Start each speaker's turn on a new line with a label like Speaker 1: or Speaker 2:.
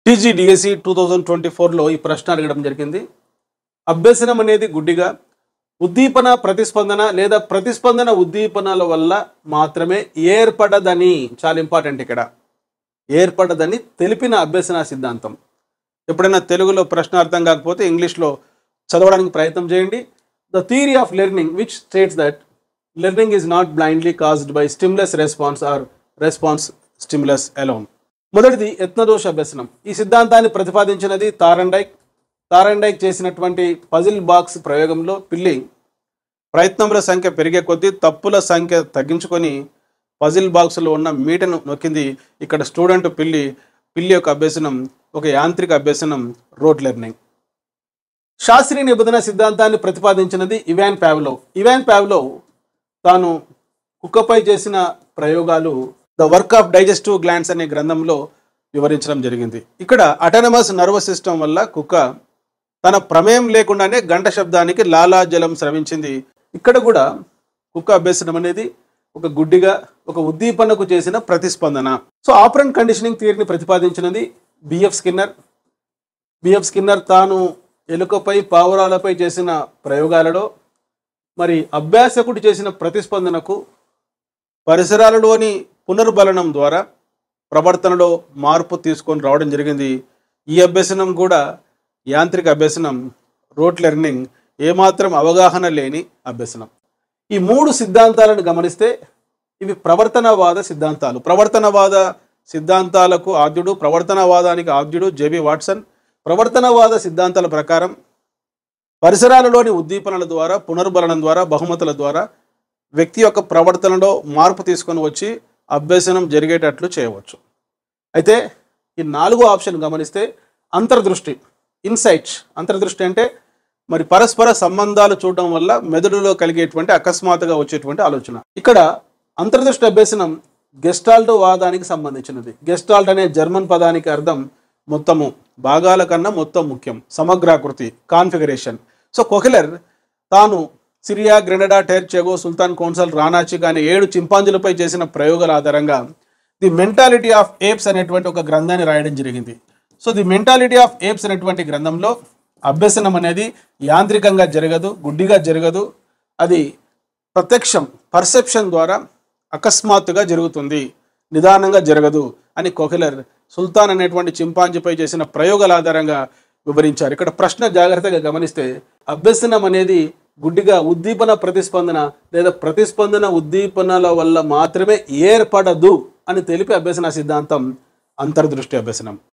Speaker 1: టీజీడీఎస్సీ 2024లో ఈ ప్రశ్న అడగడం జరిగింది. అభ్యసనం అనేది గుడ్డిగా ఉద్దీపన ప్రతిస్పందన లేదా ప్రతిస్పందన ఉద్దీపనల వల్ల మాత్రమే ఏర్పడదని, చాలా ఇంపార్టెంట్ ఇక్కడ, ఏర్పడదని తెలిపిన అభ్యసన సిద్ధాంతం. ఎప్పుడైనా తెలుగులో ప్రశ్న అర్థం కాకపోతే ఇంగ్లీష్లో చదవడానికి ప్రయత్నం చేయండి. The theory of learning which states that learning is not blindly caused by stimulus response or response stimulus alone. మొదటిది యత్నదోష అభ్యసనం. ఈ సిద్ధాంతాన్ని ప్రతిపాదించినది థారండైక్. థారండైక్ చేసినటువంటి పజిల్ బాక్స్ ప్రయోగంలో పిల్లి ప్రయత్నముల సంఖ్య పెరిగే కొద్దీ తప్పుల సంఖ్య తగ్గించుకొని పజిల్ బాక్స్లో ఉన్న మీటను నొక్కింది. ఇక్కడ స్టూడెంట్ పిల్లి యొక్క అభ్యసనం ఒక యాంత్రిక అభ్యసనం, రోట్ లెర్నింగ్. శాస్త్రీయ నిబంధన సిద్ధాంతాన్ని ప్రతిపాదించినది ఇవాన్ పావ్లోవ్. ఇవాన్ పావ్లోవ్ తాను కుక్కపై చేసిన ప్రయోగాలు the work of digestive glands అనే గ్రంథంలో వివరించడం జరిగింది. ఇక్కడ అటానమస్ నర్వస్ సిస్టమ్ వల్ల కుక్క తన ప్రమేయం లేకుండానే గంట శబ్దానికి లాలాజలం స్రవించింది. ఇక్కడ కూడా కుక్క అభ్యసనం అనేది ఒక గుడ్డిగా ఒక ఉద్దీపనకు చేసిన ప్రతిస్పందన. సో ఆపరెంట్ కండిషనింగ్ థియరీని ప్రతిపాదించినది బిఎఫ్ స్కిన్నర్. బిఎఫ్ స్కిన్నర్ తాను ఎలుకపై పావురాలపై చేసిన ప్రయోగాలలో మరి అభ్యాసకుడు చేసిన ప్రతిస్పందనకు పరిసరాలలోని పునర్బలనం ద్వారా ప్రవర్తనలో మార్పు తీసుకొని రావడం జరిగింది. ఈ అభ్యసనం కూడా యాంత్రిక అభ్యసనం, రోట్ లెర్నింగ్, ఏమాత్రం అవగాహన లేని అభ్యసనం. ఈ మూడు సిద్ధాంతాలను గమనిస్తే ఇవి ప్రవర్తనవాద సిద్ధాంతాలు. ప్రవర్తనవాద సిద్ధాంతాలకు ఆద్యుడు, ప్రవర్తనవాదానికి ఆద్యుడు జేబీ వాట్సన్. ప్రవర్తనవాద సిద్ధాంతాల ప్రకారం పరిసరాలలోని ఉద్దీపనల ద్వారా, పునర్బలనం ద్వారా, బహుమతుల ద్వారా వ్యక్తి యొక్క ప్రవర్తనలో మార్పు తీసుకొని వచ్చి అభ్యసనం జరిగేటట్లు చేయవచ్చు. అయితే ఈ నాలుగో ఆప్షన్ గమనిస్తే అంతర్దృష్టి, ఇన్సైట్స్. అంతర్దృష్టి అంటే మరి పరస్పర సంబంధాలు చూడడం వల్ల మెదడులో కలిగేటువంటి అకస్మాత్తుగా వచ్చేటువంటి ఆలోచన. ఇక్కడ అంతర్దృష్టి అభ్యసనం గెస్టాల్ట్ వాదానికి సంబంధించినది. గెస్టాల్ట్ అనే జర్మన్ పదానికి అర్థం మొత్తము, భాగాల కన్నా మొత్తం ముఖ్యం, సమగ్రాకృతి, కాన్ఫిగరేషన్. సో కొహ్లెర్ తాను సిరియా, గ్రెనడా, టెర్చెగో, సుల్తాన్ కౌన్సల్, రానాచిక్ అనే 7 చింపాంజీలపై చేసిన ప్రయోగాల ఆధారంగా ది మెంటాలిటీ ఆఫ్ ఏప్స్ అనేటువంటి ఒక గ్రంథాన్ని రాయడం జరిగింది. So the mentality of apes అనేటువంటి గ్రంథంలో అభ్యసనం అనేది యాంత్రికంగా జరగదు, గుడ్డిగా జరగదు, అది ప్రత్యక్షం, పర్సెప్షన్ ద్వారా అకస్మాత్తుగా జరుగుతుంది, నిదానంగా జరగదు అని కొహ్లెర్ సుల్తాన్ అనేటువంటి చింపాంజీపై చేసిన ప్రయోగాల ఆధారంగా వివరించారు. ఇక్కడ ప్రశ్న జాగ్రత్తగా గమనిస్తే అభ్యసనం అనేది గుడ్డిగా ఉద్దీపన ప్రతిస్పందన లేదా ప్రతిస్పందన ఉద్దీపనల వల్ల మాత్రమే ఏర్పడదు అని తెలిపే అభ్యసన సిద్ధాంతం అంతర్దృష్టి అభ్యసనం.